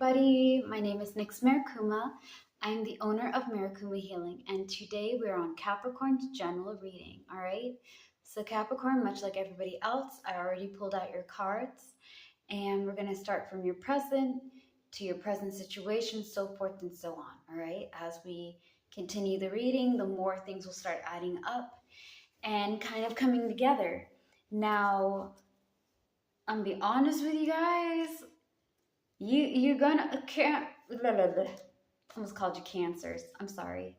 everybody. My name is Nyx Marikuma. I'm the owner of Marikuma Healing, and today we're on Capricorn's general reading. All right. So, Capricorn, much like everybody else, I already pulled out your cards, and we're going to start from your present to your present situation, so forth and so on. All right. As we continue the reading, the more things will start adding up and kind of coming together. Now, I'm gonna be honest with you guys. You're gonna can't almost called you cancers. I'm sorry.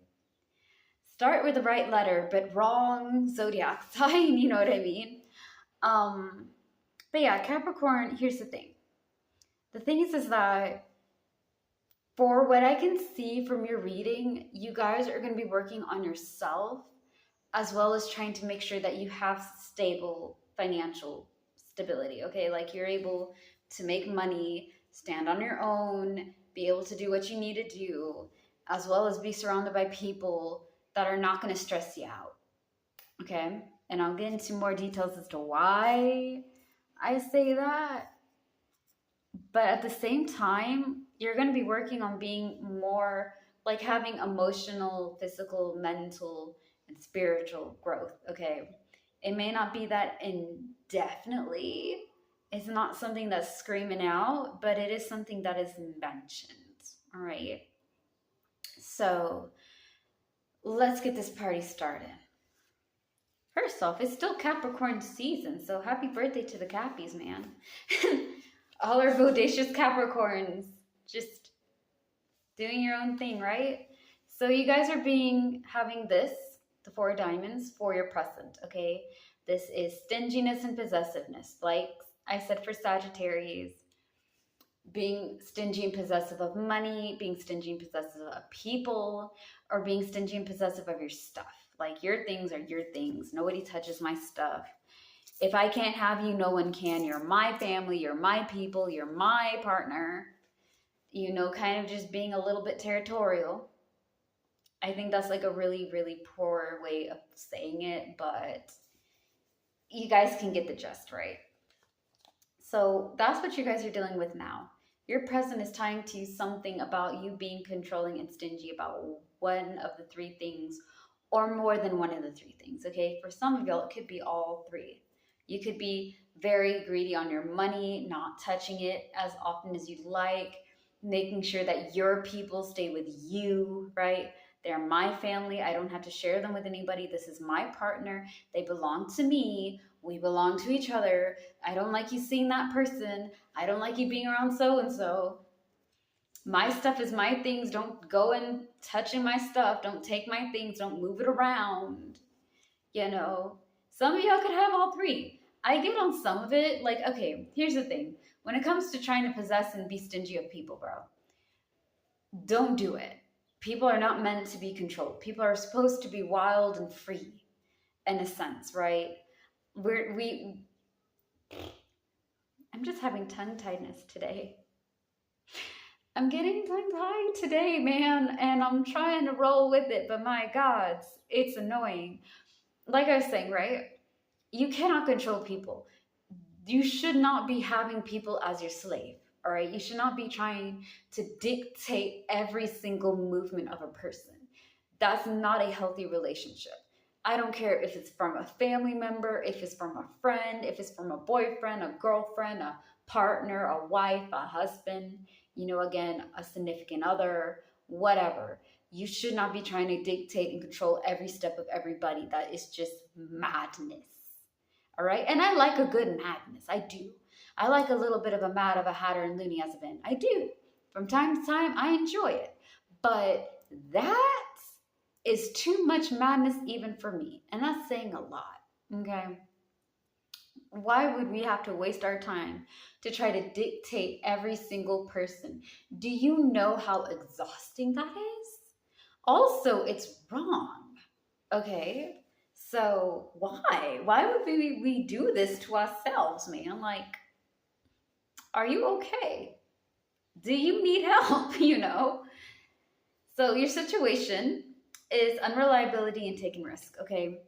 Start with the right letter, but wrong zodiac sign, you know what I mean? But yeah, Capricorn, here's the thing. The thing is that for what I can see from your reading, you guys are gonna be working on yourself as well as trying to make sure that you have stable financial stability, okay? Like you're able to make money, stand on your own, be able to do what you need to do, as well as be surrounded by people that are not going to stress you out, okay? And I'll get into more details as to why I say that. But at the same time, you're going to be working on being more like having emotional, physical, mental, and spiritual growth, okay? It may not be that indefinitely. It's not something that's screaming out, but it is something that is mentioned, all right? So let's get this party started. First off, it's still Capricorn season, so happy birthday to the Cappies, man. All our bodacious Capricorns, just doing your own thing, right? So you guys are having this, the Four of Diamonds, for your present, okay? This is stinginess and possessiveness. Like I said for Sagittarius, being stingy and possessive of money, being stingy and possessive of people, or being stingy and possessive of your stuff. Like your things are your things. Nobody touches my stuff. If I can't have you, no one can. You're my family, you're my people, you're my partner. You know, kind of just being a little bit territorial. I think that's like a really, really poor way of saying it, but you guys can get the gist, right? So that's what you guys are dealing with now. Your present is tying to something about you being controlling and stingy about one of the three things or more than one of the three things, okay? For some of y'all, it could be all three. You could be very greedy on your money, not touching it as often as you'd like, making sure that your people stay with you, right? They're my family. I don't have to share them with anybody. This is my partner. They belong to me. We belong to each other. I don't like you seeing that person. I don't like you being around so-and-so. My stuff is my things. Don't go and touching my stuff. Don't take my things. Don't move it around. You know, some of y'all could have all three. I get on some of it. Like, okay, here's the thing. When it comes to trying to possess and be stingy of people, bro, don't do it. People are not meant to be controlled. People are supposed to be wild and free, in a sense, right? I'm just having tongue-tiedness today. I'm getting tongue-tied today, man, and I'm trying to roll with it, but my God, it's annoying. Like I was saying, right? You cannot control people. You should not be having people as your slave, all right? You should not be trying to dictate every single movement of a person. That's not a healthy relationship. I don't care if it's from a family member, if it's from a friend, if it's from a boyfriend, a girlfriend, a partner, a wife, a husband, you know, again, a significant other, whatever. You should not be trying to dictate and control every step of everybody. That is just madness. All right? And I like a good madness. I do. I like a little bit of a Mad of a Hatter and Looney as a band. I do. From time to time, I enjoy it. But that is too much madness even for me. And that's saying a lot. Okay? Why would we have to waste our time to try to dictate every single person? Do you know how exhausting that is? Also, it's wrong. Okay? So why? Why would we do this to ourselves, man? Like, are you okay? Do you need help, you know? So your situation is unreliability and taking risk, okay?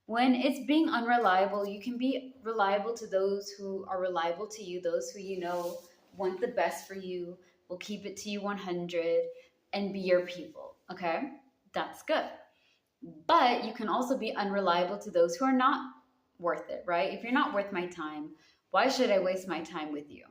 When it's being unreliable, you can be reliable to those who are reliable to you, those who you know want the best for you, will keep it to you 100 and be your people. Okay? That's good. But you can also be unreliable to those who are not worth it, right? If you're not worth my time, why should I waste my time with you?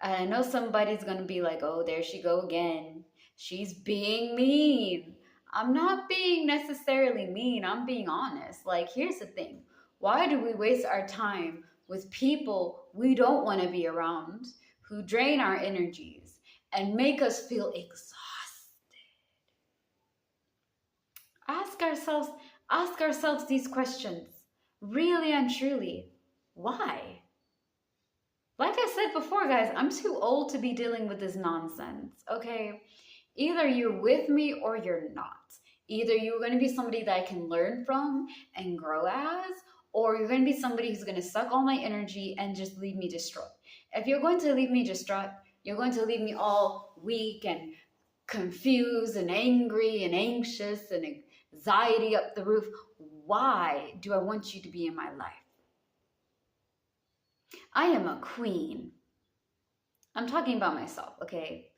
And I know somebody's going to be like, oh, there she go again. She's being mean. I'm not being necessarily mean. I'm being honest. Like, here's the thing. Why do we waste our time with people we don't want to be around, who drain our energies and make us feel exhausted? Ask ourselves these questions. Really and truly. Why? Like I said before, guys, I'm too old to be dealing with this nonsense, okay? Either you're with me or you're not. Either you're going to be somebody that I can learn from and grow as, or you're going to be somebody who's going to suck all my energy and just leave me distraught. If you're going to leave me distraught, you're going to leave me all weak and confused and angry and anxious and anxiety up the roof. Why do I want you to be in my life? I am a queen. I'm talking about myself, okay?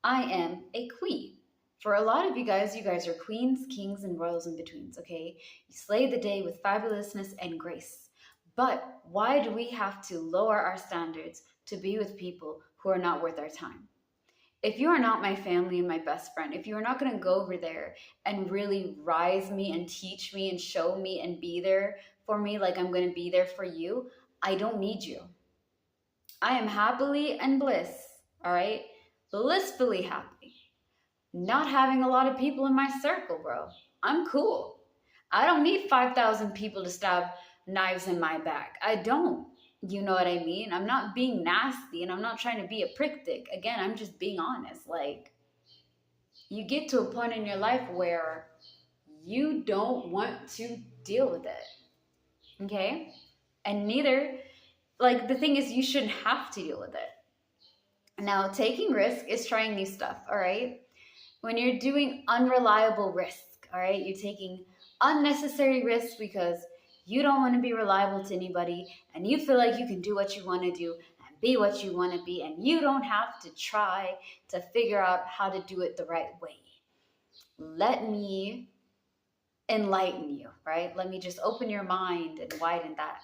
I am a queen. For a lot of you guys are queens, kings, and royals in betweens, okay? You slay the day with fabulousness and grace. But why do we have to lower our standards to be with people who are not worth our time? If you are not my family and my best friend, if you are not going to go over there and really rise me and teach me and show me and be there for me like I'm going to be there for you, I don't need you. I am happily and bliss, all right? Blissfully happy. Not having a lot of people in my circle, bro. I'm cool. I don't need 5,000 people to stab knives in my back. I don't. You know what I mean? I'm not being nasty and I'm not trying to be a prick dick. Again, I'm just being honest. Like, you get to a point in your life where you don't want to deal with it. Okay? And neither, like, the thing is, you shouldn't have to deal with it. Now, taking risk is trying new stuff, all right? When you're doing unreliable risk, all right? You're taking unnecessary risks because you don't want to be reliable to anybody and you feel like you can do what you want to do and be what you want to be and you don't have to try to figure out how to do it the right way. Let me enlighten you, right? Let me just open your mind and widen that.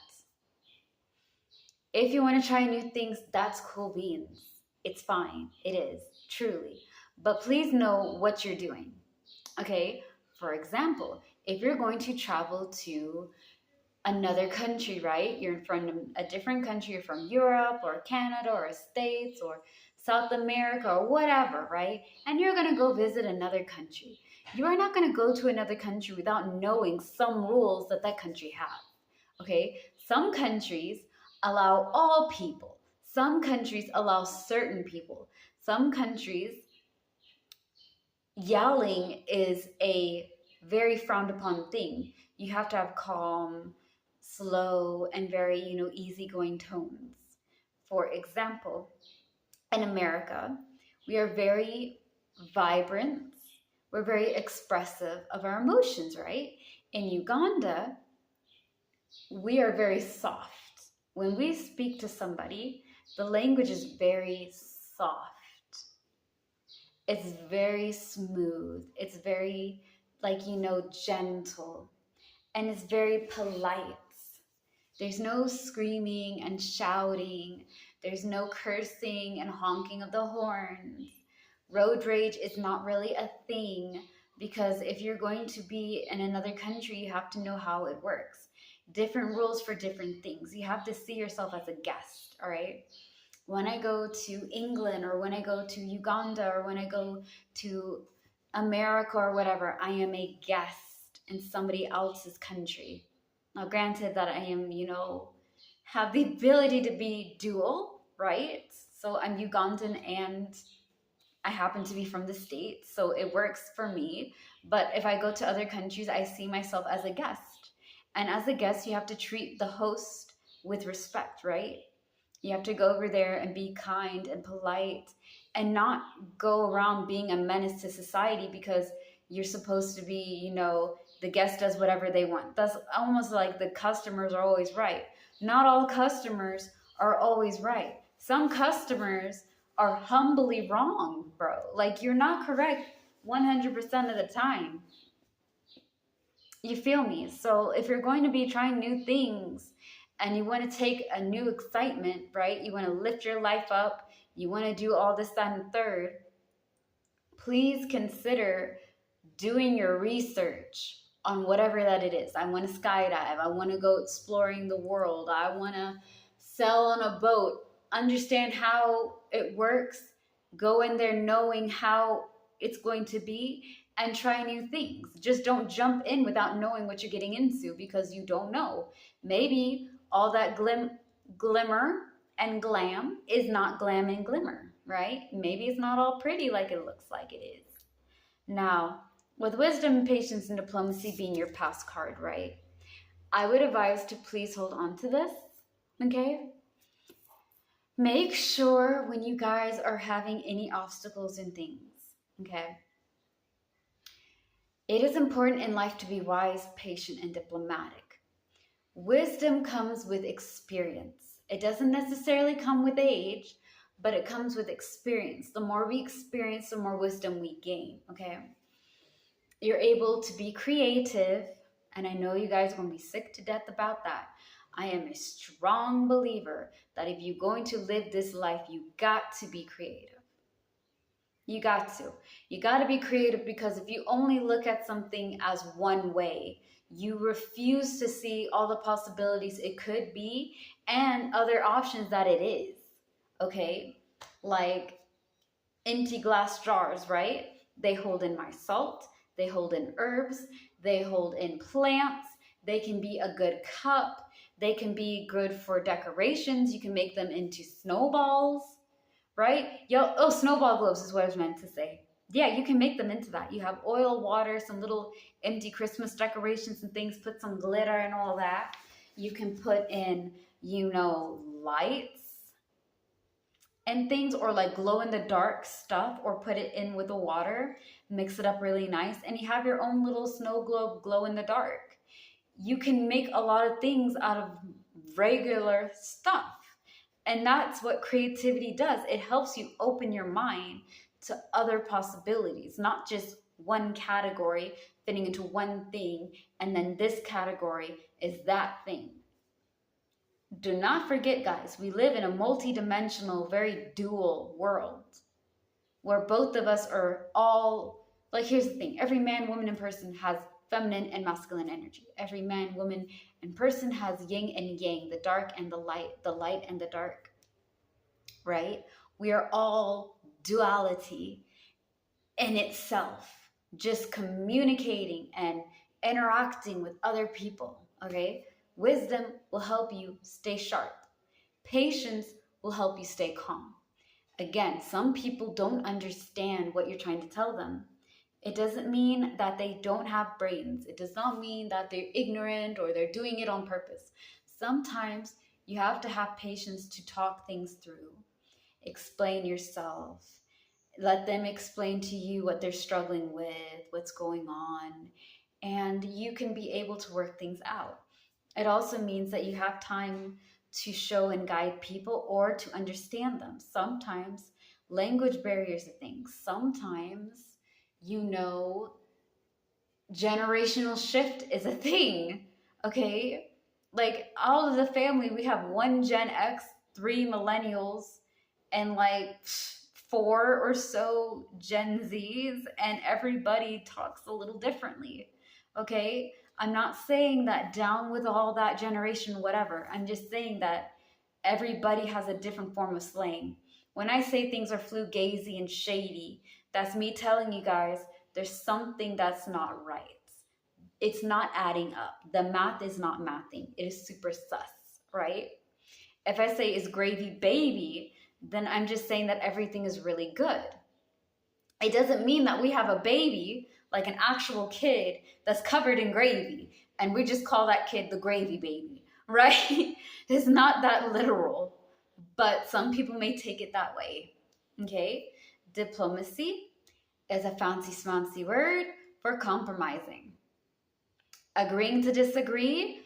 If you want to try new things, that's cool beans. It's fine. It is, truly. But please know what you're doing, okay? For example, if you're going to travel to another country, right? You're from a different country, you're from Europe or Canada or States or South America or whatever, right? And you're going to go visit another country. You are not going to go to another country without knowing some rules that that country has, okay? Some countries allow all people. Some countries allow certain people. Some countries, yelling is a very frowned upon thing. You have to have calm, slow, and very, easygoing tones. For example, in America, we are very vibrant. We're very expressive of our emotions, right? In Uganda, we are very soft. When we speak to somebody, the language is very soft. It's very smooth. It's very, gentle. And it's very polite. There's no screaming and shouting. There's no cursing and honking of the horns. Road rage is not really a thing because if you're going to be in another country, you have to know how it works. Different rules for different things. You have to see yourself as a guest, all right? When I go to England or when I go to Uganda or when I go to America or whatever, I am a guest in somebody else's country. Now, granted that I am, have the ability to be dual, right? So I'm Ugandan and I happen to be from the States, so it works for me. But if I go to other countries, I see myself as a guest. And as a guest, you have to treat the host with respect, right? You have to go over there and be kind and polite and not go around being a menace to society because you're supposed to be, the guest does whatever they want. That's almost like the customers are always right. Not all customers are always right. Some customers are humbly wrong, bro. Like, you're not correct 100% of the time. You feel me? So if you're going to be trying new things and you want to take a new excitement, right? You want to lift your life up, you want to do all this, that, and third, please consider doing your research on whatever that it is. I want to skydive. I want to go exploring the world. I want to sail on a boat. Understand how it works. Go in there knowing how it's going to be and try new things. Just don't jump in without knowing what you're getting into because you don't know. Maybe all that glimmer and glam is not glam and glimmer, right? Maybe it's not all pretty like it looks like it is. Now, with wisdom, patience, and diplomacy being your past card, right? I would advise to please hold on to this, okay? Make sure when you guys are having any obstacles and things, okay? It is important in life to be wise, patient, and diplomatic. Wisdom comes with experience. It doesn't necessarily come with age, but it comes with experience. The more we experience, the more wisdom we gain, okay? You're able to be creative, and I know you guys are going to be sick to death about that. I am a strong believer that if you're going to live this life, you got to be creative. You got to. You got to be creative because if you only look at something as one way, you refuse to see all the possibilities it could be and other options that it is, okay? Like empty glass jars, right? They hold in my salt, they hold in herbs, they hold in plants, they can be a good cup, they can be good for decorations, you can make them into snowballs, right? Snowball globes is what I was meant to say. Yeah, you can make them into that. You have oil, water, some little empty Christmas decorations and things, put some glitter and all that. You can put in, lights and things, or like glow in the dark stuff, or put it in with the water, mix it up really nice, and you have your own little snow globe glow in the dark. You can make a lot of things out of regular stuff. And that's what creativity does. It helps you open your mind to other possibilities, not just one category fitting into one thing, and then this category is that thing. Do not forget, guys, we live in a multi-dimensional, very dual world where both of us are all, like, here's the thing. Every man, woman, and person has feminine and masculine energy. Every man, woman, and person has yin and yang, the dark and the light and the dark, right? We are all duality in itself, just communicating and interacting with other people, okay? Wisdom will help you stay sharp. Patience will help you stay calm. Again, some people don't understand what you're trying to tell them. It doesn't mean that they don't have brains. It does not mean that they're ignorant or they're doing it on purpose. Sometimes you have to have patience to talk things through. Explain yourself. Let them explain to you what they're struggling with, what's going on, and you can be able to work things out. It also means that you have time to show and guide people or to understand them. Sometimes language barriers are things. Sometimes, generational shift is a thing, okay? Like, all of the family, we have one Gen X, 3 millennials, and like 4 or so Gen Zs, and everybody talks a little differently, okay? I'm not saying that down with all that generation, whatever. I'm just saying that everybody has a different form of slang. When I say things are fugazi and shady, that's me telling you guys there's something that's not right. It's not adding up. The math is not mathing. It is super sus, right? If I say is gravy baby, then I'm just saying that everything is really good. It doesn't mean that we have a baby, like an actual kid, that's covered in gravy, and we just call that kid the gravy baby, right? It's not that literal, but some people may take it that way, okay? Diplomacy is a fancy smancy word for compromising. Agreeing to disagree,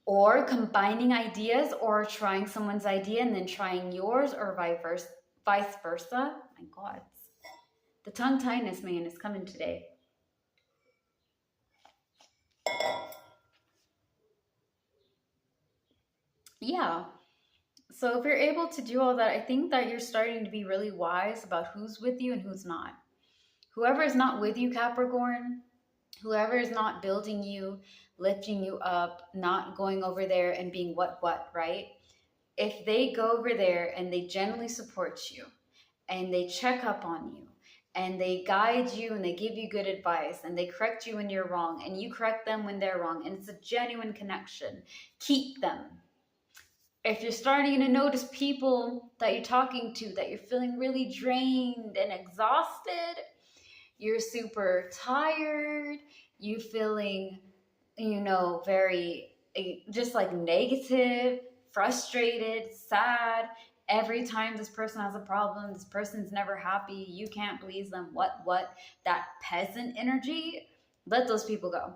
or combining ideas, or trying someone's idea and then trying yours, or vice vice versa. My God, the tongue tightness, man, is coming today. Yeah. So if you're able to do all that, I think that you're starting to be really wise about who's with you and who's not. Whoever is not with you, Capricorn, whoever is not building you, lifting you up, not going over there and being what, right? If they go over there and they generally support you and they check up on you and they guide you and they give you good advice and they correct you when you're wrong and you correct them when they're wrong and it's a genuine connection, keep them. If you're starting to notice people that you're talking to that you're feeling really drained and exhausted, you're super tired, you feeling, very just like negative, frustrated, sad. Every time this person has a problem, this person's never happy, you can't please them, what, that peasant energy, let those people go.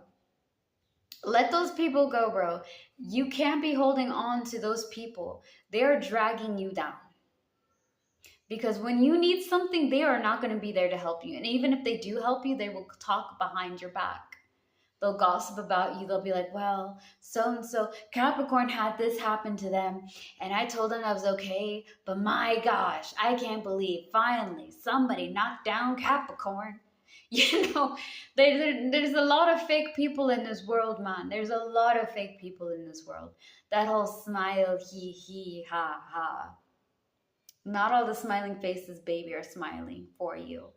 Let those people go, bro. You can't be holding on to those people. They are dragging you down. Because when you need something, they are not going to be there to help you. And even if they do help you, they will talk behind your back. They'll gossip about you. They'll be like, well, so-and-so, Capricorn had this happen to them. And I told them I was okay. But my gosh, I can't believe finally somebody knocked down Capricorn. There's a lot of fake people in this world, man. There's a lot of fake people in this world. That whole smile, he, ha, ha. Not all the smiling faces, baby, are smiling for you.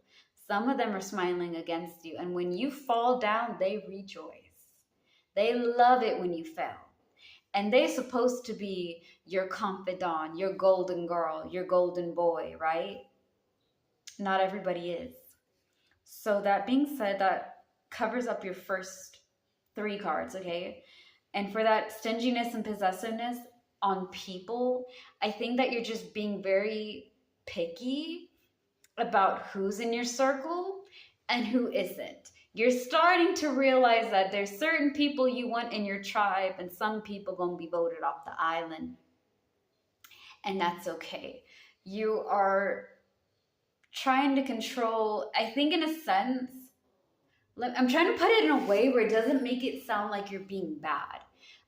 Some of them are smiling against you. And when you fall down, they rejoice. They love it when you fell. And they're supposed to be your confidant, your golden girl, your golden boy, right? Not everybody is. So that being said, that covers up your first 3 cards, okay? And for that stinginess and possessiveness on people, I think that you're just being very picky about who's in your circle and who isn't. You're starting to realize that there's certain people you want in your tribe and some people gonna be voted off the island. And that's okay. You are trying to control, I think in a sense, I'm trying to put it in a way where it doesn't make it sound like you're being bad.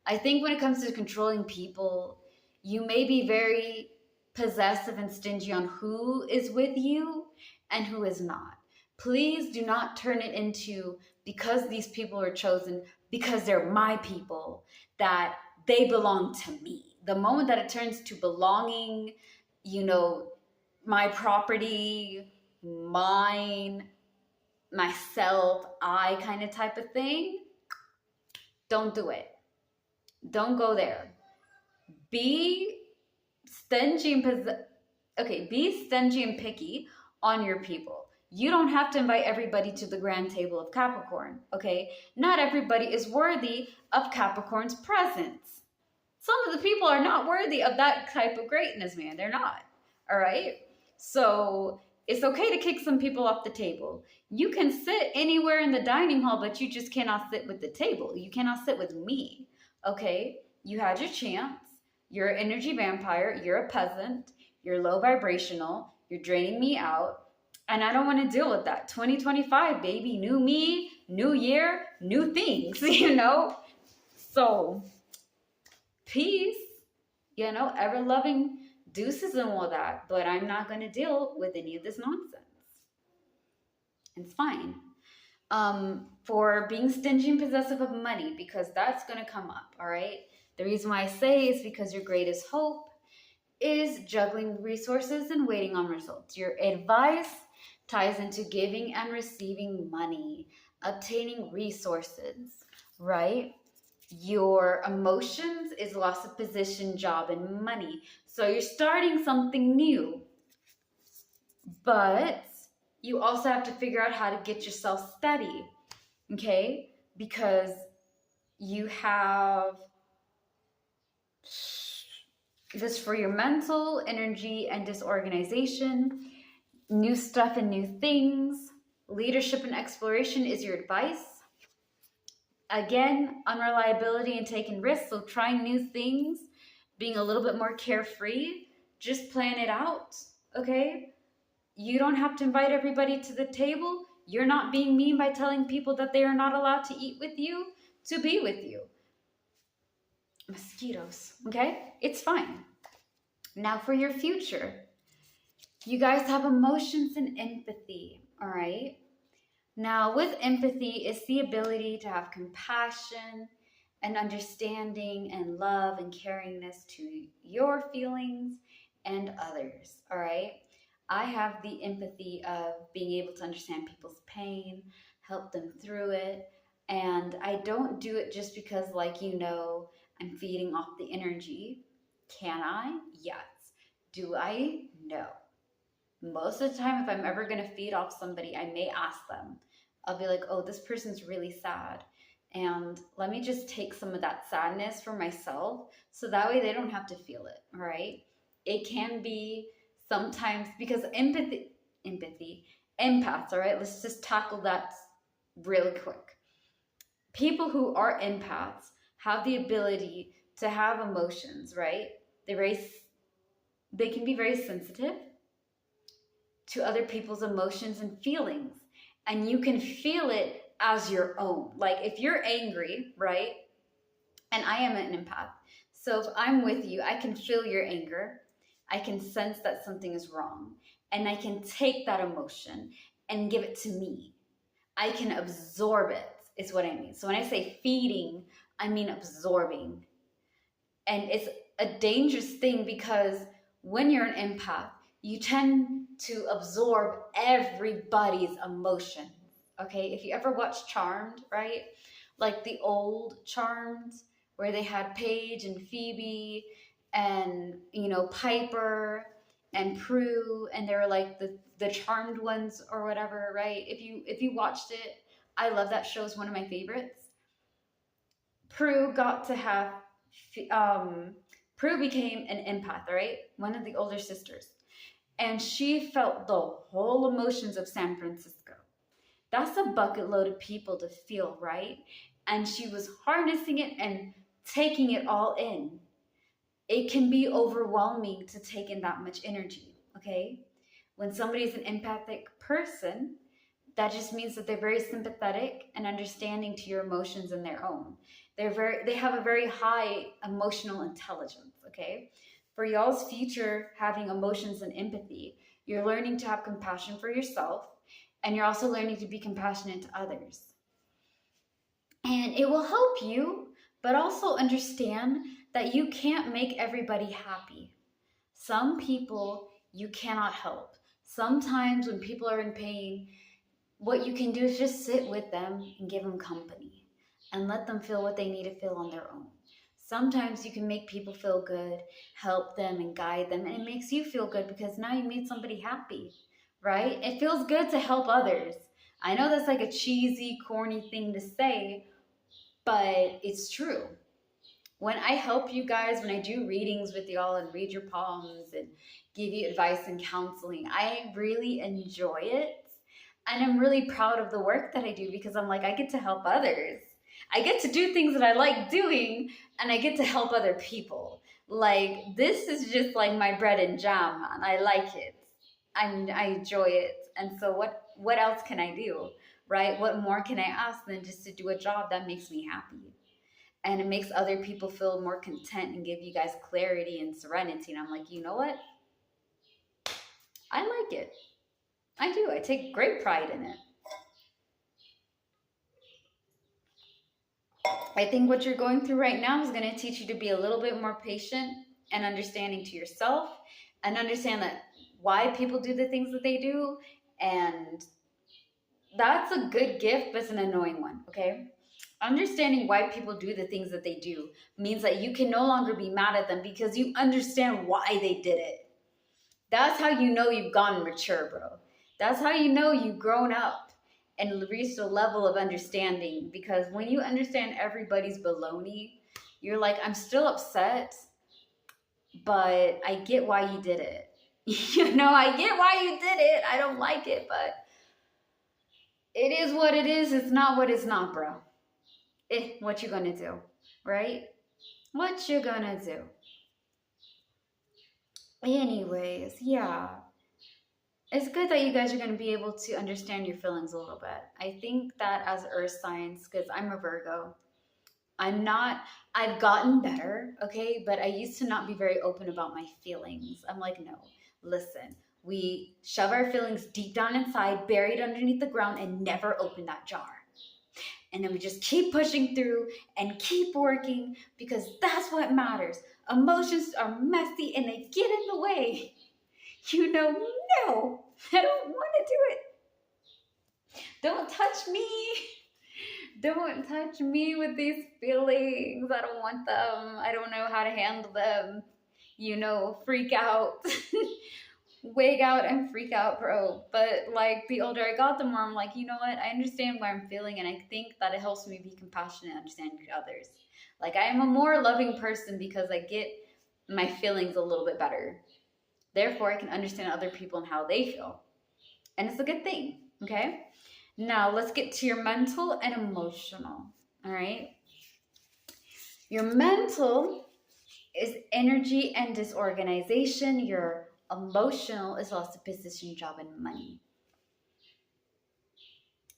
I think when it comes to controlling people, you may be very possessive and stingy on who is with you and who is not. Please do not turn it into, because these people are chosen, because they're my people, that they belong to me. The moment that it turns to belonging, my property, mine, myself, I kind of type of thing, don't do it. Don't go there. Be stingy and picky on your people. You don't have to invite everybody to the grand table of Capricorn, okay? Not everybody is worthy of Capricorn's presence. Some of the people are not worthy of that type of greatness, man. They're not, all right? So it's okay to kick some people off the table. You can sit anywhere in the dining hall, but you just cannot sit with the table. You cannot sit with me, okay? You had your chance. You're an energy vampire. You're a peasant. You're low vibrational. You're draining me out. And I don't want to deal with that. 2025, baby. New me, new year, new things, So, peace, ever-loving deuces and all that. But I'm not going to deal with any of this nonsense. It's fine. For being stingy and possessive of money, because that's going to come up, all right? The reason why I say is because your greatest hope is juggling resources and waiting on results. Your advice ties into giving and receiving money, obtaining resources, right? Your emotions is loss of position, job, and money. So you're starting something new. But you also have to figure out how to get yourself steady, okay? Because you have this for your mental energy and disorganization, new stuff and new things. Leadership and exploration is your advice. Again, unreliability and taking risks, so trying new things, being a little bit more carefree, just plan it out. okay? You don't have to invite everybody to the table. You're not being mean by telling people that they are not allowed to eat with you, to be with you. Mosquitoes, okay? It's fine. Now for your future. You guys have emotions and empathy, all right? Now, with empathy, it's the ability to have compassion and understanding and love and caringness to your feelings and others, all right? I have the empathy of being able to understand people's pain, help them through it, and I don't do it just because, like, I'm feeding off the energy. Can I? Yes. Do I? No. Most of the time, if I'm ever going to feed off somebody, I may ask them. I'll be like, oh, this person's really sad. And let me just take some of that sadness for myself so that way they don't have to feel it. All right. It can be sometimes because empaths. All right. Let's just tackle that really quick. People who are empaths have the ability to have emotions, right? They can be very sensitive to other people's emotions and feelings, and you can feel it as your own. Like if you're angry, right? And I am an empath. So if I'm with you, I can feel your anger. I can sense that something is wrong, and I can take that emotion and give it to me. I can absorb it, is what I mean. So when I say feeding, I mean absorbing. And it's a dangerous thing because when you're an empath, you tend to absorb everybody's emotions. Okay, if you ever watched Charmed, right? Like the old Charmed where they had Paige and Phoebe and Piper and Prue, and they were like the charmed ones or whatever, right? If you watched it, I love that show. It's one of my favorites. Prue got to have Prue became an empath, right? One of the older sisters. And she felt the whole emotions of San Francisco. That's a bucket load of people to feel, right? And she was harnessing it and taking it all in. It can be overwhelming to take in that much energy, okay? When somebody's an empathic person, that just means that they're very sympathetic and understanding to your emotions and their own. They have a very high emotional intelligence, okay? For y'all's future having emotions and empathy, you're learning to have compassion for yourself, and you're also learning to be compassionate to others. And it will help you, but also understand that you can't make everybody happy. Some people you cannot help. Sometimes when people are in pain, what you can do is just sit with them and give them company and let them feel what they need to feel on their own. Sometimes you can make people feel good, help them and guide them, and it makes you feel good because now you made somebody happy, right? It feels good to help others. I know that's like a cheesy, corny thing to say, but it's true. When I help you guys, when I do readings with y'all and read your palms and give you advice and counseling, I really enjoy it. And I'm really proud of the work that I do because I'm like, I get to help others. I get to do things that I like doing, and I get to help other people. Like, this is just like my bread and jam, man. I like it. I enjoy it. And so what else can I do, right? What more can I ask than just to do a job that makes me happy? And it makes other people feel more content and give you guys clarity and serenity. And I'm like, you know what? I like it. I do. I take great pride in it. I think what you're going through right now is going to teach you to be a little bit more patient and understanding to yourself, and understand that why people do the things that they do. And that's a good gift, but it's an annoying one, okay? Understanding why people do the things that they do means that you can no longer be mad at them because you understand why they did it. That's how you know you've gotten mature, bro. That's how you know you've grown up and reached a level of understanding. Because when you understand everybody's baloney, you're like, I'm still upset, but I get why you did it. I get why you did it. I don't like it, but it is what it is. It's not what it's not, bro. What you gonna do, right? What you gonna do? Anyways, yeah. it's good that you guys are going to be able to understand your feelings a little bit. I think that as earth signs, because I'm a Virgo, I'm not, I've gotten better, okay? But I used to not be very open about my feelings. I'm like, no, listen, we shove our feelings deep down inside, buried underneath the ground, and never open that jar. And then we just keep pushing through and keep working because that's what matters. Emotions are messy and they get in the way. You know, no, I don't want to do it. Don't touch me. Don't touch me with these feelings. I don't want them. I don't know how to handle them. You know, freak out. Wig out and freak out, bro. But like the older I got, the more I'm like, you know what? I understand what I'm feeling, and I think that it helps me be compassionate and understand others. Like I am a more loving person because I get my feelings a little bit better. Therefore, I can understand other people and how they feel. And it's a good thing, okay? Now, let's get to your mental and emotional, all right? Your mental is energy and disorganization. Your emotional is loss of position, job, and money.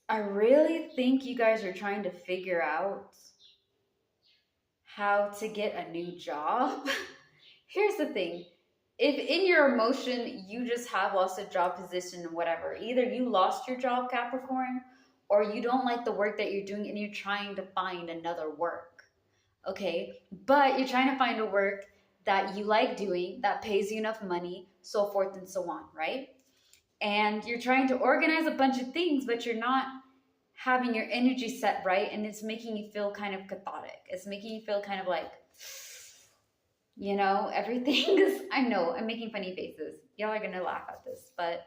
I really think you guys are trying to figure out how to get a new job. Here's the thing. If in your emotion you just have lost a job position, whatever, either you lost your job, Capricorn, or you don't like the work that you're doing and you're trying to find another work, okay? But you're trying to find a work that you like doing, that pays you enough money, so forth and so on, right? And you're trying to organize a bunch of things, but you're not having your energy set right, and it's making you feel kind of cathartic. It's making you feel kind of like, you know, everything is, I know, I'm making funny faces. Y'all are gonna laugh at this, but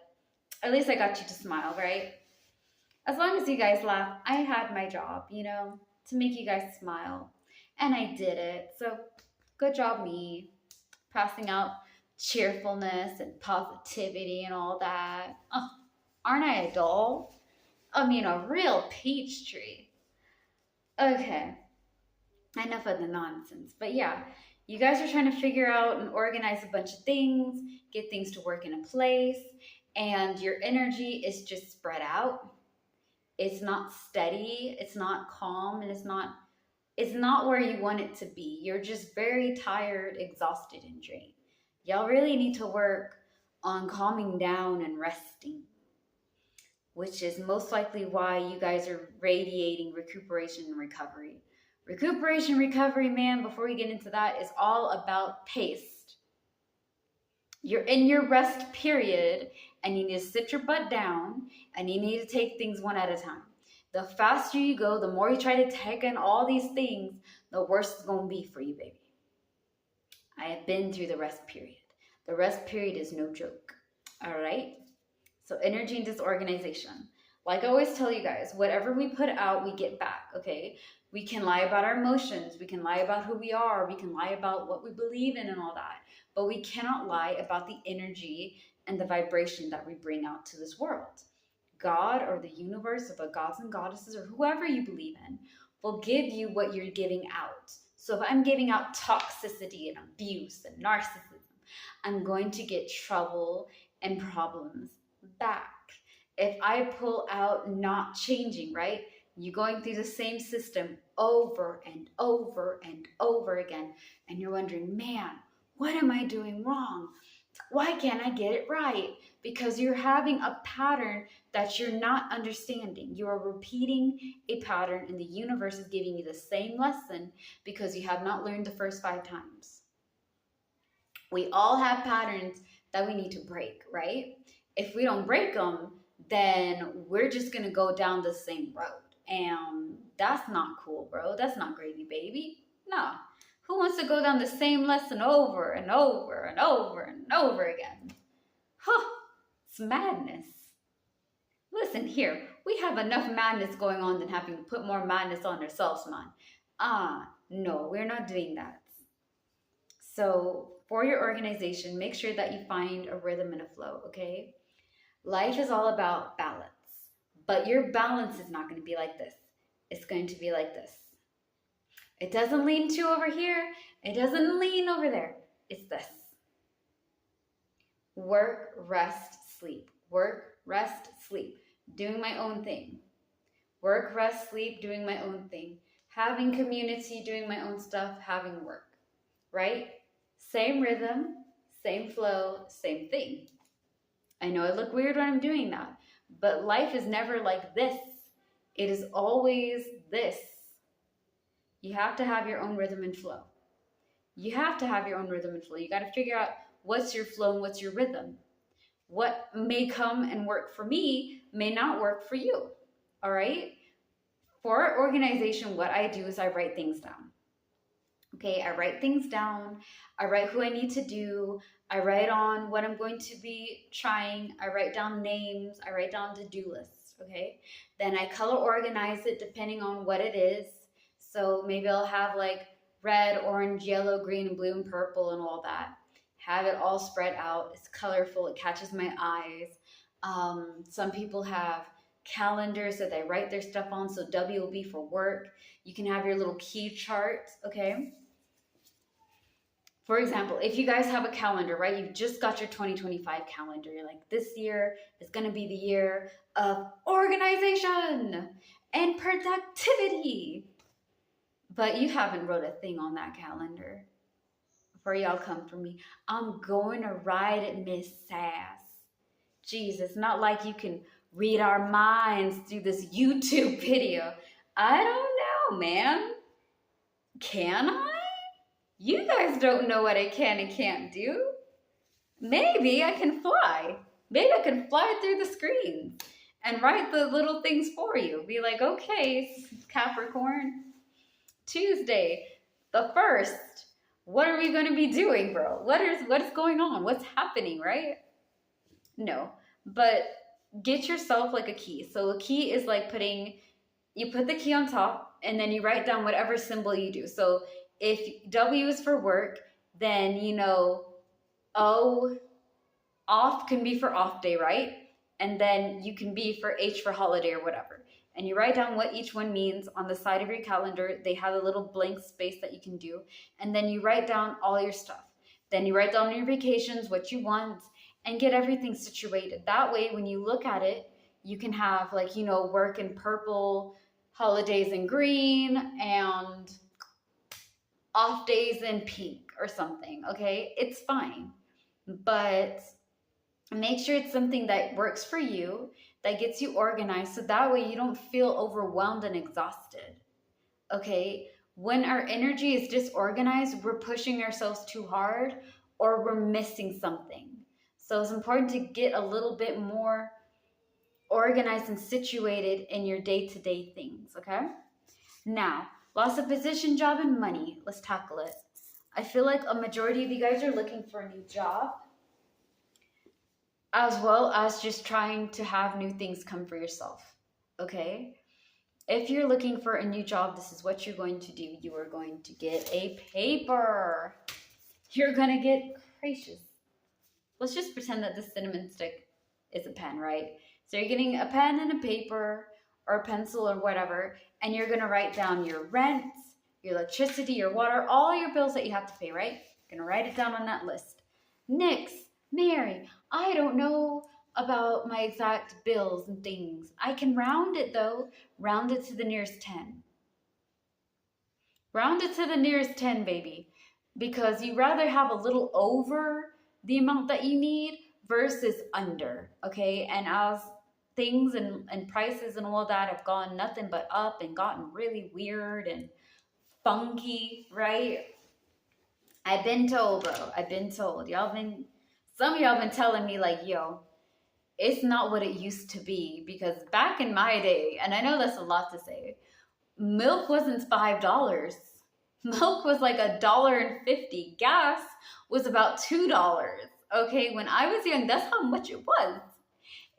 at least I got you to smile, right? As long as you guys laugh, I had my job, you know, to make you guys smile. And I did it. So good job, me, passing out cheerfulness and positivity and all that. Oh, aren't I a doll? I mean, a real peach tree. Okay, enough of the nonsense. But yeah, you guys are trying to figure out and organize a bunch of things, get things to work in a place, and your energy is just spread out. It's not steady, it's not calm, and it's not where you want it to be. You're just very tired, exhausted, and drained. Y'all really need to work on calming down and resting, which is most likely why you guys are radiating recuperation and recovery. Recuperation, recovery, man, before we get into that, is all about pace. You're in your rest period, and you need to sit your butt down, and you need to take things one at a time. The faster you go, the more you try to take in all these things, the worse it's going to be for you, baby. I have been through the rest period. The rest period is no joke, all right? So energy and disorganization. Like I always tell you guys, whatever we put out, we get back, okay? We can lie about our emotions. We can lie about who we are. We can lie about what we believe in and all that. But we cannot lie about the energy and the vibration that we bring out to this world. God or the universe, or the gods and goddesses, or whoever you believe in, will give you what you're giving out. So if I'm giving out toxicity and abuse and narcissism, I'm going to get trouble and problems back. If I pull out not changing, right? You're going through the same system over and over and over again, and you're wondering, man, what am I doing wrong? Why can't I get it right? Because you're having a pattern that you're not understanding. You are repeating a pattern, and the universe is giving you the same lesson because you have not learned the first 5 times. We all have patterns that we need to break, right? If we don't break them, then we're just going to go down the same road. And that's not cool, bro. That's not gravy, baby. No. Who wants to go down the same lesson over and over and over and over again? Huh. It's madness. Listen here. We have enough madness going on than having to put more madness on ourselves, man. No, we're not doing that. So for your organization, make sure that you find a rhythm and a flow, okay? Life is all about balance. But your balance is not going to be like this. It's going to be like this. It doesn't lean too over here. It doesn't lean over there. It's this. Work, rest, sleep. Work, rest, sleep. Doing my own thing. Work, rest, sleep, doing my own thing. Having community, doing my own stuff, having work. Right? Same rhythm, same flow, same thing. I know I look weird when I'm doing that, but life is never like this. It is always this. You have to have your own rhythm and flow. You have to have your own rhythm and flow. You got to figure out what's your flow and what's your rhythm. What may come and work for me may not work for you. All right? For organization, what I do is I write things down. Okay, I write things down. I write who I need to do. I write on what I'm going to be trying. I write down names. I write down to-do lists. Okay, then I color organize it depending on what it is. So maybe I'll have like red, orange, yellow, green, and blue, and purple, and all that. Have it all spread out. It's colorful. It catches my eyes. Some people have calendars that they write their stuff on. So W will be for work. You can have your little key chart, okay? For example, if you guys have a calendar, right? You've just got your 2025 calendar. You're like, this year is going to be the year of organization and productivity. But you haven't wrote a thing on that calendar. Before y'all come for me, I'm going to ride it, Miss Sass. Jesus, not like you can read our minds through this YouTube video. I don't know, man. Can I? You guys don't know what I can and can't do. Maybe I can fly. Maybe I can fly through the screens and write the little things for you. Be like, okay, Capricorn, Tuesday, the 1st. What are we going to be doing, bro? What is going on? What's happening, right? No, but get yourself like a key. So a key is like you put the key on top and then you write down whatever symbol you do. So if W is for work, then O, off can be for off day, right? And then you can be for H for holiday or whatever. And you write down what each one means on the side of your calendar. They have a little blank space that you can do. And then you write down all your stuff. Then you write down your vacations, what you want, and get everything situated. That way, when you look at it, you can have work in purple, holidays in green, and off days in pink or something, okay? It's fine. But make sure it's something that works for you, that gets you organized, so that way you don't feel overwhelmed and exhausted, okay? When our energy is disorganized, we're pushing ourselves too hard or we're missing something. So it's important to get a little bit more organized and situated in your day-to-day things, okay? Now, loss of position, job, and money. Let's tackle it. I feel like a majority of you guys are looking for a new job, as well as just trying to have new things come for yourself, okay? If you're looking for a new job, this is what you're going to do. You are going to get a paper. You're going to get gracious. Let's just pretend that this cinnamon stick is a pen, right? So you're getting a pen and a paper or a pencil or whatever, and you're going to write down your rent, your electricity, your water, all your bills that you have to pay, right? You're going to write it down on that list. Nix, Mary, I don't know about my exact bills and things. I can round it though. Round it to the nearest 10. Round it to the nearest 10, baby. Because you rather have a little over the amount that you need versus under, okay? And as things and prices and all that have gone nothing but up and gotten really weird and funky, right? I've been told, bro. I've been told. Some of y'all been telling me like, yo, it's not what it used to be, because back in my day, and I know that's a lot to say, milk wasn't $5. Milk was like $1.50. Gas was about $2. Okay, when I was young, that's how much it was.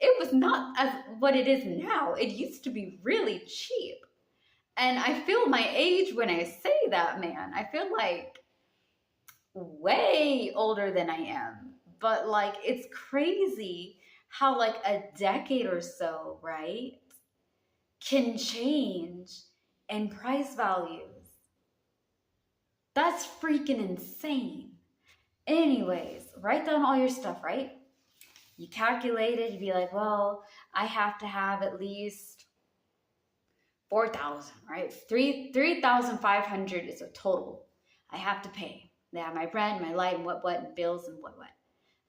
It was not as what it is now. It used to be really cheap. And I feel my age when I say that, man. I feel like way older than I am. But like, it's crazy how like a decade or so, right, can change in price values. That's freaking insane. Anyways, write down all your stuff, right? You calculate it, you'd be like, well, I have to have at least 4,000, right? 3,500 is a total I have to pay. Yeah, my rent, my light, and what, bills and what.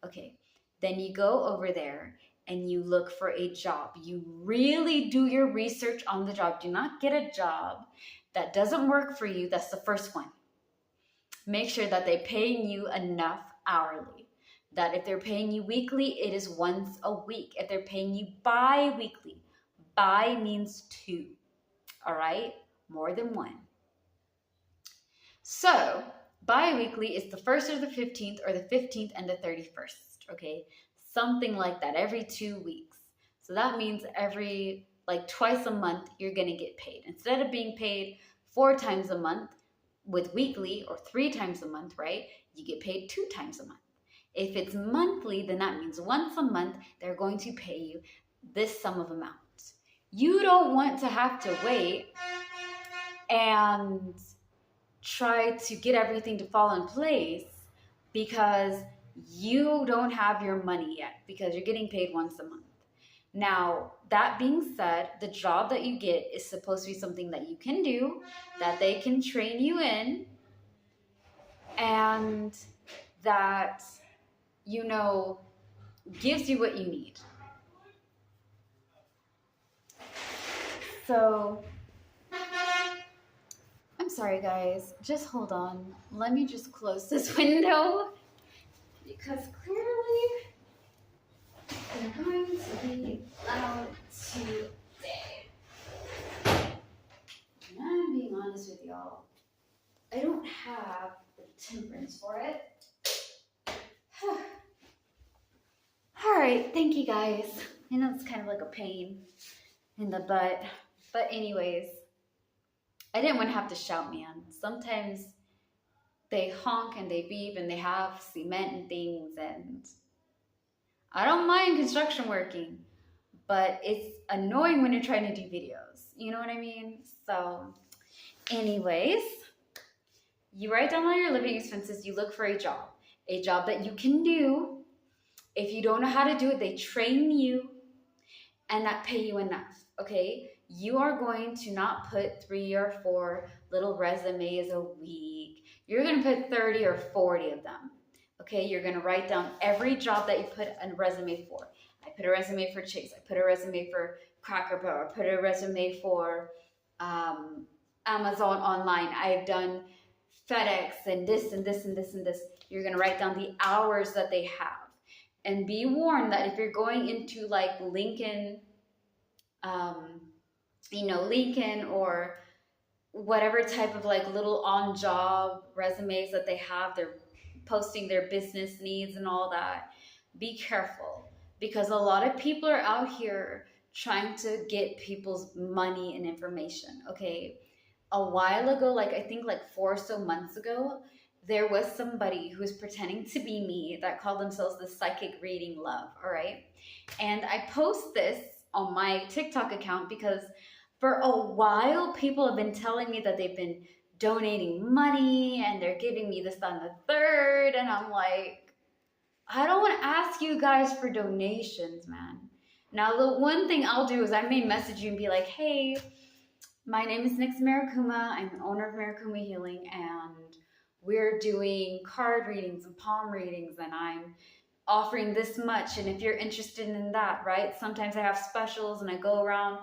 Okay, then you go over there and you look for a job. You really do your research on the job. Do not get a job that doesn't work for you. That's the first one. Make sure that they're paying you enough hourly. That if they're paying you weekly, it is once a week. If they're paying you bi-weekly, bi means two, all right? More than one. So bi-weekly is the 1st or the 15th, or the 15th and the 31st, okay? Something like that, every 2 weeks. So that means every, like twice a month, you're gonna get paid. Instead of being paid 4 times a month with weekly, or 3 times a month, right? You get paid 2 times a month. If it's monthly, then that means once a month, they're going to pay you this sum of amount. You don't want to have to wait and try to get everything to fall in place because you don't have your money yet, because you're getting paid once a month. Now, that being said, the job that you get is supposed to be something that you can do, that they can train you in, and that, you know, gives you what you need. So, I'm sorry guys, just hold on. Let me just close this window because clearly they're going to be loud today. And I'm being honest with y'all, I don't have the temperance for it. Alright, thank you guys. I know it's kind of like a pain in the butt, but anyways, I didn't want to have to shout, man. Sometimes they honk and they beep and they have cement and things, and I don't mind construction working, but it's annoying when you're trying to do videos. You know what I mean? So anyways, you write down all your living expenses, you look for a job that you can do. If you don't know how to do it, they train you and that pay you enough, okay? You are going to not put 3 or 4 little resumes a week. You're going to put 30 or 40 of them, okay? You're going to write down every job that you put a resume for. I put a resume for Chase. I put a resume for Cracker Barrel. I put a resume for Amazon online. I've done FedEx and this and this and this and this. You're going to write down the hours that they have. And be warned that if you're going into like Lincoln, Lincoln or whatever type of like little on-job resumes that they have, they're posting their business needs and all that, be careful, because a lot of people are out here trying to get people's money and information, okay? A while ago, like I think like 4 or so months ago, there was somebody who was pretending to be me that called themselves the Psychic Reading Love, all right? And I post this on my TikTok account because for a while, people have been telling me that they've been donating money and they're giving me this, that, and the third. And I'm like, I don't want to ask you guys for donations, man. Now, the one thing I'll do is I may message you and be like, hey, my name is Marikuma. I'm the owner of Marikuma Healing, and we're doing card readings and palm readings, and I'm offering this much, and if you're interested in that, right? Sometimes I have specials and I go around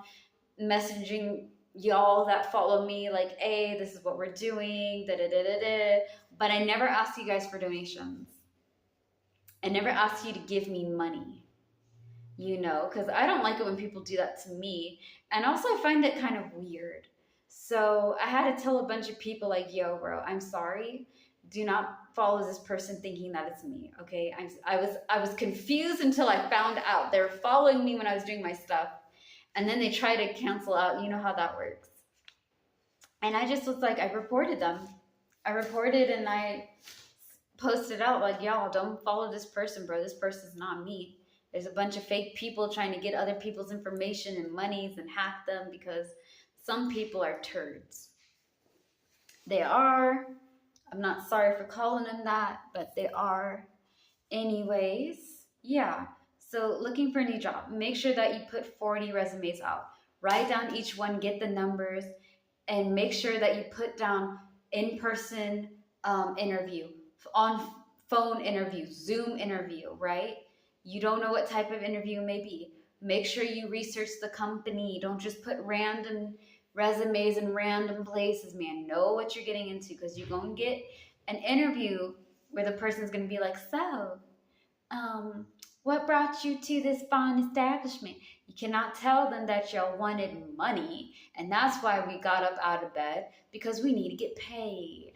messaging y'all that follow me like, hey, this is what we're doing, da-da-da-da-da. But I never ask you guys for donations. I never ask you to give me money, because I don't like it when people do that to me. And also I find it kind of weird. So I had to tell a bunch of people like, yo, bro, I'm sorry. Do not follow this person thinking that it's me, okay? I was confused until I found out. They were following me when I was doing my stuff. And then they try to cancel out. You know how that works. And I just was like, I reported them. I reported and I posted out like, y'all, don't follow this person, bro. This person's not me. There's a bunch of fake people trying to get other people's information and monies and hack them, because some people are turds. They are. I'm not sorry for calling them that, but they are. Anyways, yeah. So looking for a new job, make sure that you put 40 resumes out. Write down each one, get the numbers, and make sure that you put down in-person interview, on phone interview, Zoom interview, right? You don't know what type of interview it may be. Make sure you research the company. Don't just put random resumes in random places, man. Know what you're getting into, because you're going to get an interview where the person's going to be like, so, what brought you to this fine establishment? You cannot tell them that y'all wanted money, and that's why we got up out of bed, because we need to get paid.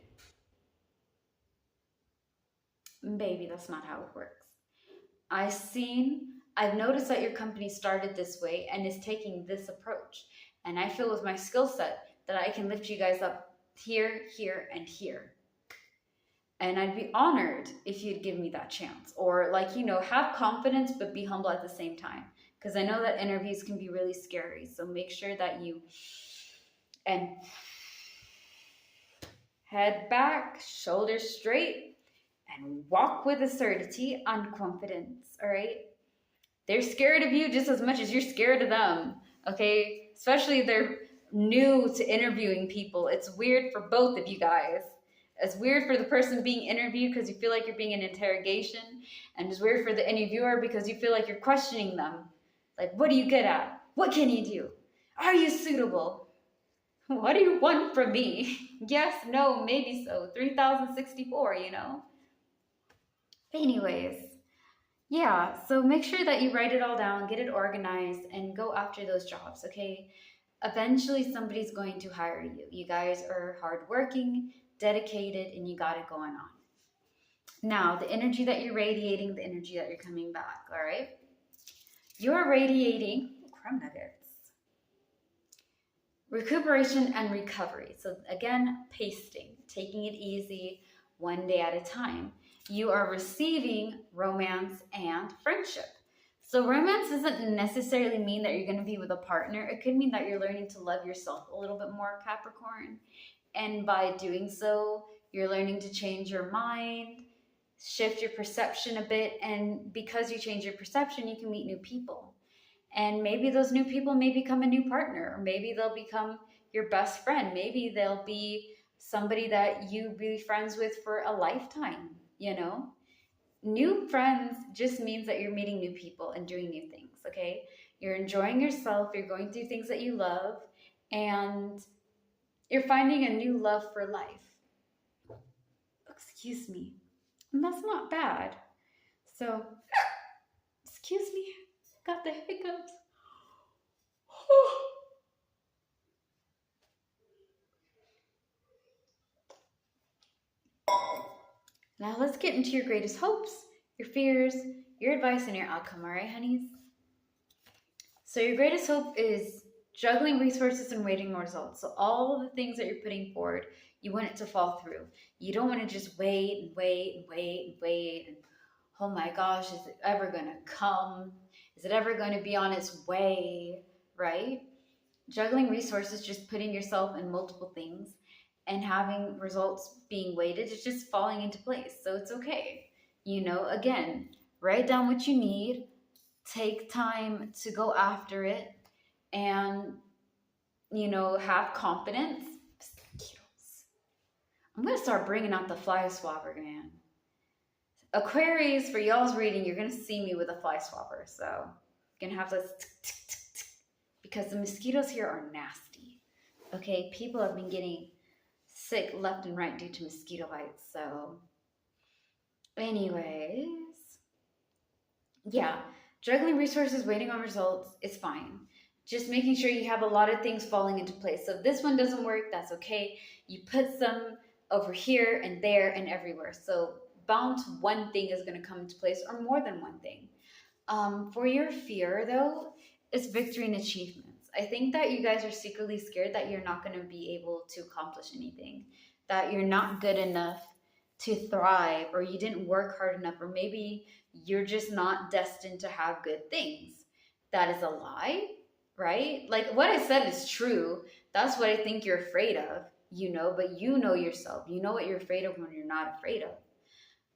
Baby, that's not how it works. I've noticed that your company started this way and is taking this approach. And I feel with my skill set that I can lift you guys up here, here, and here. And I'd be honored if you'd give me that chance. Or, like, have confidence, but be humble at the same time. Because I know that interviews can be really scary. So make sure that you, and head back, shoulders straight, and walk with assertivity and confidence, all right? They're scared of you just as much as you're scared of them, okay? Especially if they're new to interviewing people. It's weird for both of you guys. It's weird for the person being interviewed because you feel like you're being in interrogation, and it's weird for the interviewer because you feel like you're questioning them. Like, what are you good at? What can you do? Are you suitable? What do you want from me? Yes, no, maybe so. 3064, Anyways, yeah, so make sure that you write it all down, get it organized, and go after those jobs, okay? Eventually, somebody's going to hire you. You guys are hardworking, dedicated, and you got it going on. Now, the energy that you're radiating, the energy that you're coming back, all right? You're radiating crumb nuggets. Recuperation and recovery. So again, pasting, taking it easy, one day at a time. You are receiving romance and friendship. So romance doesn't necessarily mean that you're going to be with a partner. It could mean that you're learning to love yourself a little bit more, Capricorn. And by doing so, you're learning to change your mind, shift your perception a bit. And because you change your perception, you can meet new people. And maybe those new people may become a new partner, or maybe they'll become your best friend. Maybe they'll be somebody that you be friends with for a lifetime, New friends just means that you're meeting new people and doing new things, okay? You're enjoying yourself, you're going through things that you love, and you're finding a new love for life. Excuse me. And that's not bad. So, excuse me. Got the hiccups. Now let's get into your greatest hopes, your fears, your advice, and your outcome, all right, honeys? So your greatest hope is juggling resources and waiting on results. So all of the things that you're putting forward, you want it to fall through. You don't want to just wait and wait and wait and wait. And, oh my gosh, is it ever going to come? Is it ever going to be on its way, right? Juggling resources, just putting yourself in multiple things and having results being weighted, it's just falling into place. So it's okay. Again, write down what you need, take time to go after it, and, have confidence. I'm going to start bringing out the fly swabber, man. Aquarius, for y'all's reading, you're going to see me with a fly swabber. So you're going to have this because the mosquitoes here are nasty. Okay, people have been getting sick left and right due to mosquito bites. So anyways, yeah, juggling resources, waiting on results is fine. Just making sure you have a lot of things falling into place. So if this one doesn't work, that's okay. You put some over here and there and everywhere. So bound to one thing is going to come into place, or more than one thing. For your fear, though, is victory and achievements. I think that you guys are secretly scared that you're not going to be able to accomplish anything, that you're not good enough to thrive, or you didn't work hard enough, or maybe you're just not destined to have good things. That is a lie, right? Like what I said is true. That's what I think you're afraid of, but you know yourself. You know what you're afraid of when you're not afraid of.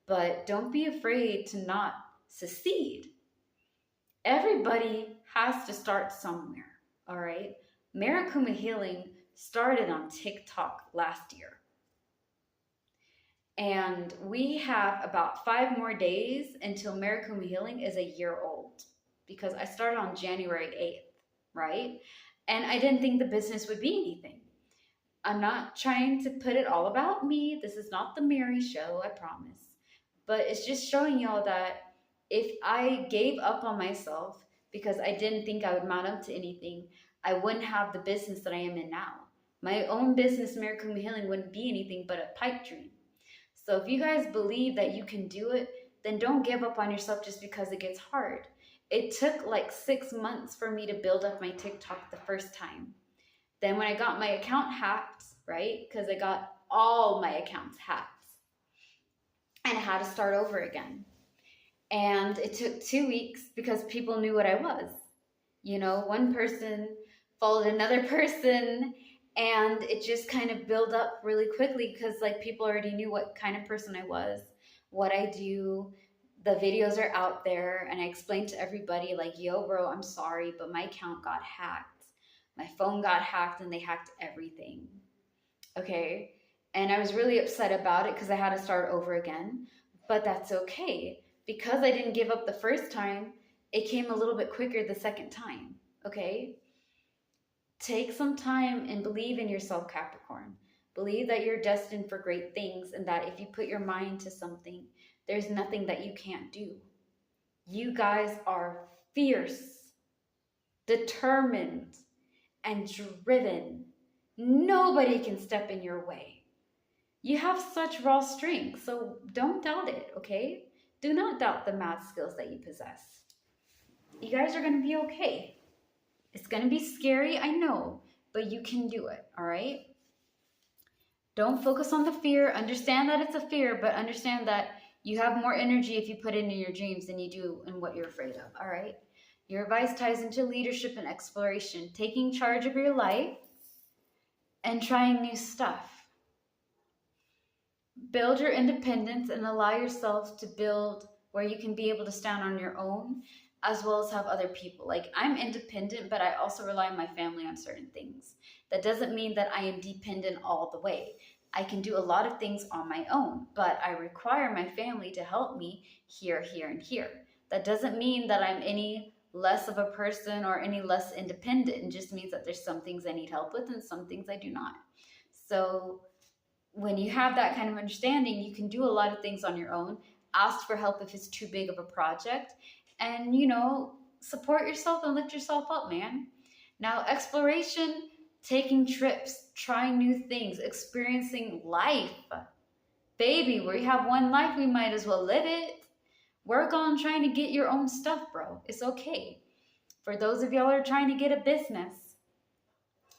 But don't be afraid to not succeed. Everybody has to start somewhere, all right? Marikuma Healing started on TikTok last year. And we have about 5 more days until Marikuma Healing is a year old, because I started on January 8th, right? And I didn't think the business would be anything. I'm not trying to put it all about me. This is not the Mary show, I promise. But it's just showing y'all that if I gave up on myself because I didn't think I would mount up to anything, I wouldn't have the business that I am in now. My own business, Marikuma Healing, wouldn't be anything but a pipe dream. So if you guys believe that you can do it, then don't give up on yourself just because it gets hard. It took like 6 months for me to build up my TikTok the first time. Then when I got my account hacked, right? Because I got all my accounts hacked. And I had to start over again. And it took 2 weeks because people knew what I was. You know, one person followed another person, and it just kind of built up really quickly because like people already knew what kind of person I was, what I do. The videos are out there, and I explained to everybody like, yo, bro, I'm sorry, but my account got hacked. My phone got hacked and they hacked everything. Okay. And I was really upset about it because I had to start over again, but that's okay. Because I didn't give up the first time, it came a little bit quicker the second time. Okay. Take some time and believe in yourself, Capricorn. Believe that you're destined for great things, and that if you put your mind to something, there's nothing that you can't do. You guys are fierce, determined, and driven. Nobody can step in your way. You have such raw strength, so don't doubt it, okay? Do not doubt the math skills that you possess. You guys are going to be okay. It's going to be scary, I know, but you can do it, all right? Don't focus on the fear. Understand that it's a fear, but understand that you have more energy if you put it into your dreams than you do in what you're afraid of, all right? Your advice ties into leadership and exploration, taking charge of your life and trying new stuff. Build your independence and allow yourself to build where you can be able to stand on your own, as well as have other people. Like, I'm independent, but I also rely on my family on certain things. That doesn't mean that I am dependent all the way. I can do a lot of things on my own, but I require my family to help me here, here, and here. That doesn't mean that I'm any less of a person or any less independent. It just means that there's some things I need help with and some things I do not. So when you have that kind of understanding, you can do a lot of things on your own. Ask for help if it's too big of a project. And, you know, support yourself and lift yourself up, man. Now, exploration, taking trips, trying new things, experiencing life. Baby, we have one life, we might as well live it. Work on trying to get your own stuff, bro. It's okay. For those of y'all who are trying to get a business,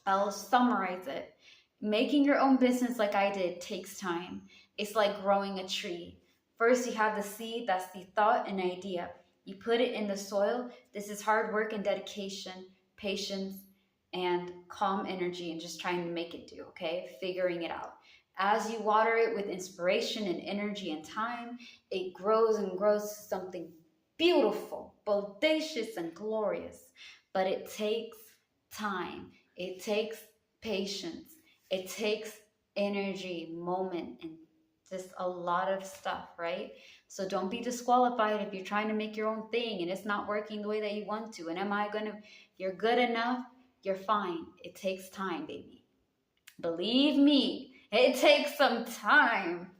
I'll summarize it. Making your own business like I did takes time. It's like growing a tree. First, you have the seed, that's the thought and idea. You put it in the soil. This is hard work and dedication, patience, and calm energy, and just trying to make it do, okay? Figuring it out. As you water it with inspiration and energy and time, it grows and grows to something beautiful, bodacious, and glorious. But it takes time. It takes patience. It takes energy, moment, and just a lot of stuff, right? So don't be disqualified if you're trying to make your own thing and it's not working the way that you want to. And you're good enough, you're fine. It takes time, baby. Believe me, it takes some time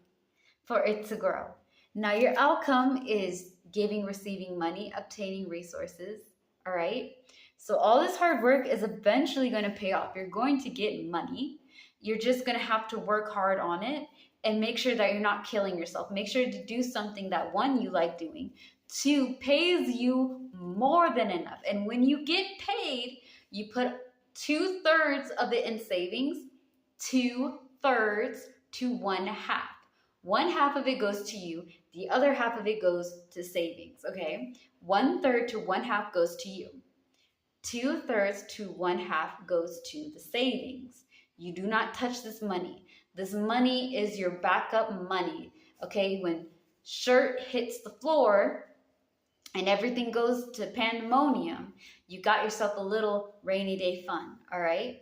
for it to grow. Now, your outcome is giving, receiving money, obtaining resources, all right? So all this hard work is eventually going to pay off. You're going to get money. You're just going to have to work hard on it and make sure that you're not killing yourself. Make sure to do something that, one, you like doing, two, pays you more than enough. And when you get paid, you put 2/3 of it in savings, 2/3 to 1/2. 1/2 of it goes to you. The other half of it goes to savings, okay? 1/3 to 1/2 goes to you. 2/3 to 1/2 goes to the savings. You do not touch this money. This money is your backup money, okay? When shirt hits the floor and everything goes to pandemonium, you got yourself a little rainy day fun, all right?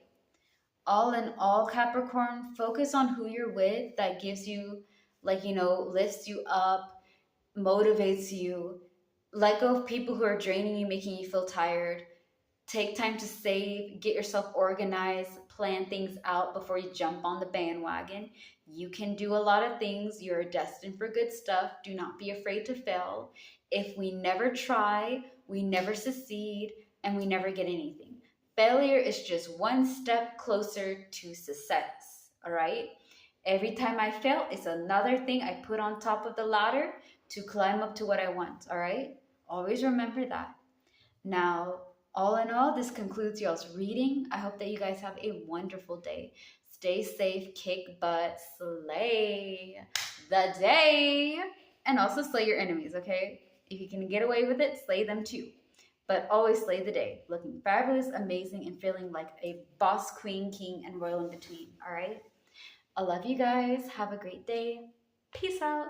All in all, Capricorn, focus on who you're with that gives you, like, lifts you up, motivates you. Let go of people who are draining you, making you feel tired. Take time to save, get yourself organized, plan things out before you jump on the bandwagon. You can do a lot of things. You're destined for good stuff. Do not be afraid to fail. If we never try, we never succeed, and we never get anything. Failure is just one step closer to success, all right? Every time I fail, it's another thing I put on top of the ladder to climb up to what I want, all right? Always remember that. Now, all in all, this concludes y'all's reading. I hope that you guys have a wonderful day. Stay safe, kick butt, slay the day, and also slay your enemies, okay? If you can get away with it, slay them too. But always slay the day, looking fabulous, amazing, and feeling like a boss, queen, king, and royal in between, all right? I love you guys. Have a great day. Peace out.